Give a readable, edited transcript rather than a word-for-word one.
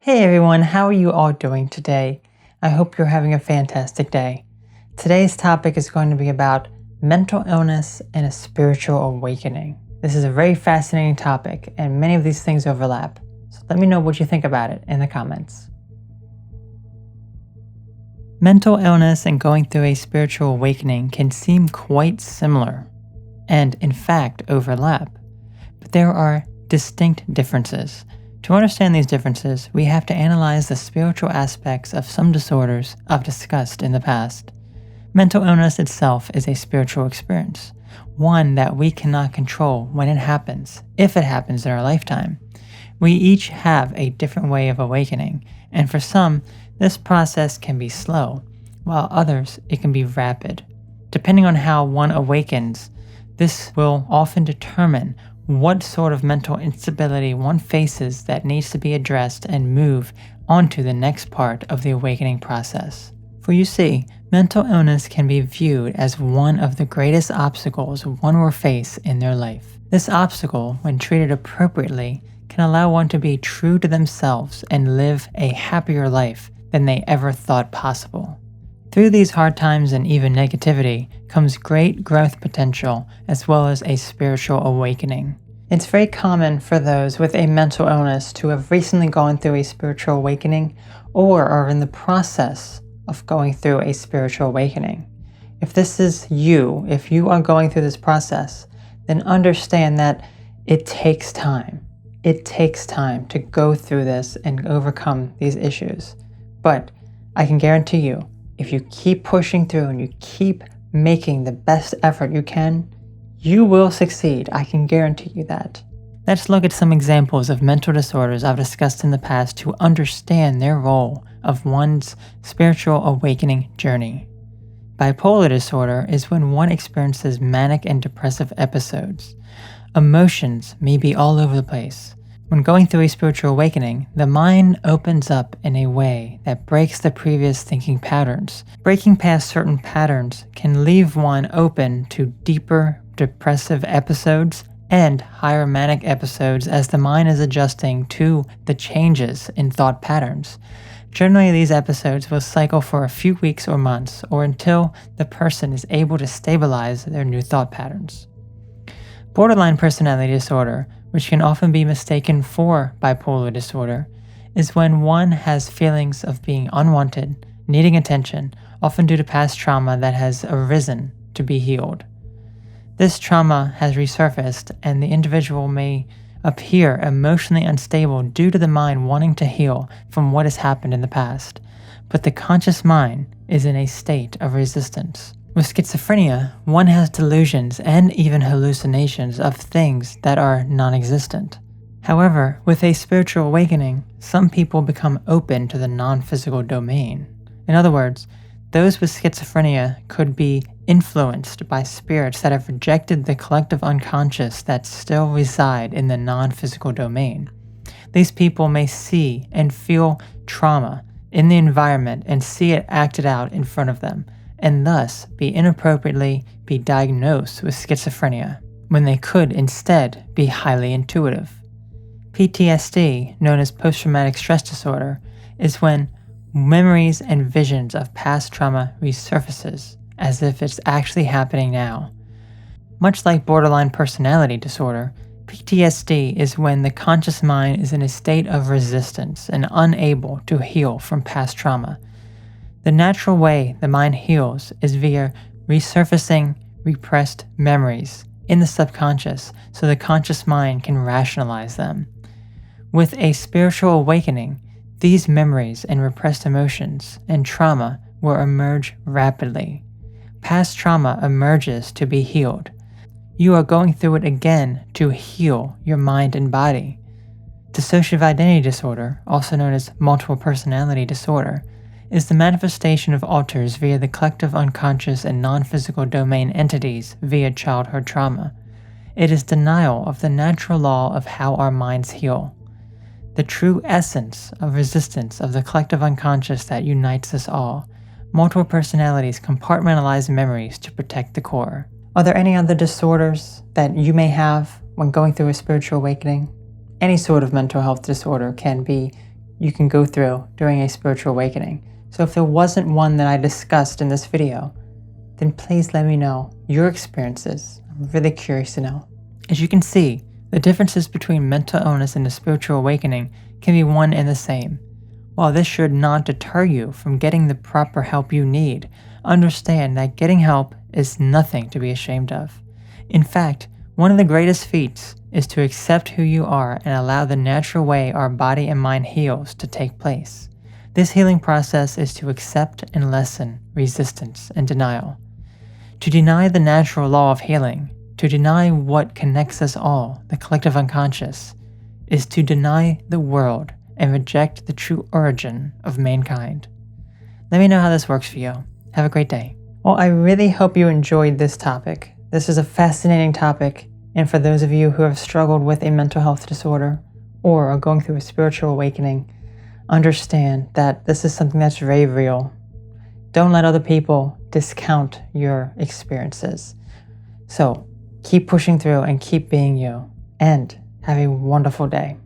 Hey everyone, how are you all doing today? I hope you're having a fantastic day. Today's topic is going to be about mental illness and a spiritual awakening. This is a very fascinating topic and many of these things overlap. So let me know what you think about it in the comments. Mental illness and going through a spiritual awakening can seem quite similar and in fact overlap, but there are distinct differences. To understand these differences, we have to analyze the spiritual aspects of some disorders I've discussed in the past. Mental illness itself is a spiritual experience, one that we cannot control when it happens, if it happens in our lifetime. We each have a different way of awakening, and for some, this process can be slow, while others, it can be rapid. Depending on how one awakens, this will often determine what sort of mental instability one faces that needs to be addressed and move on to the next part of the awakening process. For you see, mental illness can be viewed as one of the greatest obstacles one will face in their life. This obstacle, when treated appropriately, can allow one to be true to themselves and live a happier life than they ever thought possible. Through these hard times and even negativity comes great growth potential as well as a spiritual awakening. It's very common for those with a mental illness to have recently gone through a spiritual awakening or are in the process of going through a spiritual awakening. If this is you, if you are going through this process, then understand that it takes time. It takes time to go through this and overcome these issues. But I can guarantee you, if you keep pushing through and you keep making the best effort you can, you will succeed. I can guarantee you that. Let's look at some examples of mental disorders I've discussed in the past to understand their role of one's spiritual awakening journey. Bipolar disorder is when one experiences manic and depressive episodes. Emotions may be all over the place. When going through a spiritual awakening, the mind opens up in a way that breaks the previous thinking patterns. Breaking past certain patterns can leave one open to deeper depressive episodes and higher manic episodes as the mind is adjusting to the changes in thought patterns. Generally, these episodes will cycle for a few weeks or months, or until the person is able to stabilize their new thought patterns. Borderline personality disorder, which can often be mistaken for bipolar disorder, is when one has feelings of being unwanted, needing attention, often due to past trauma that has arisen to be healed. This trauma has resurfaced and the individual may appear emotionally unstable due to the mind wanting to heal from what has happened in the past, but the conscious mind is in a state of resistance. With schizophrenia, one has delusions and even hallucinations of things that are non-existent. However, with a spiritual awakening, some people become open to the non-physical domain. In other words, those with schizophrenia could be influenced by spirits that have rejected the collective unconscious that still reside in the non-physical domain. These people may see and feel trauma in the environment and see it acted out in front of them, and thus be inappropriately diagnosed with schizophrenia, when they could instead be highly intuitive. PTSD, known as post-traumatic stress disorder, is when memories and visions of past trauma resurfaces as if it's actually happening now. Much like borderline personality disorder, PTSD is when the conscious mind is in a state of resistance and unable to heal from past trauma. The natural way the mind heals is via resurfacing repressed memories in the subconscious so the conscious mind can rationalize them. With a spiritual awakening, these memories and repressed emotions and trauma will emerge rapidly. Past trauma emerges to be healed. You are going through it again to heal your mind and body. Dissociative identity disorder, also known as multiple personality disorder, is the manifestation of alters via the collective unconscious and non-physical domain entities via childhood trauma. It is denial of the natural law of how our minds heal, the true essence of resistance of the collective unconscious that unites us all. Multiple personalities compartmentalize memories to protect the core. Are there any other disorders that you may have when going through a spiritual awakening? Any sort of mental health disorder can be you can go through during a spiritual awakening. So if there wasn't one that I discussed in this video, then please let me know your experiences. I'm really curious to know. As you can see, the differences between mental illness and a spiritual awakening can be one and the same. While this should not deter you from getting the proper help you need, understand that getting help is nothing to be ashamed of. In fact, one of the greatest feats is to accept who you are and allow the natural way our body and mind heals to take place. This healing process is to accept and lessen resistance and denial. To deny the natural law of healing, to deny what connects us all, the collective unconscious, is to deny the world and reject the true origin of mankind. Let me know how this works for you. Have a great day. Well, I really hope you enjoyed this topic. This is a fascinating topic, and for those of you who have struggled with a mental health disorder or are going through a spiritual awakening, understand that this is something that's very real. Don't let other people discount your experiences. So keep pushing through and keep being you, and have a wonderful day.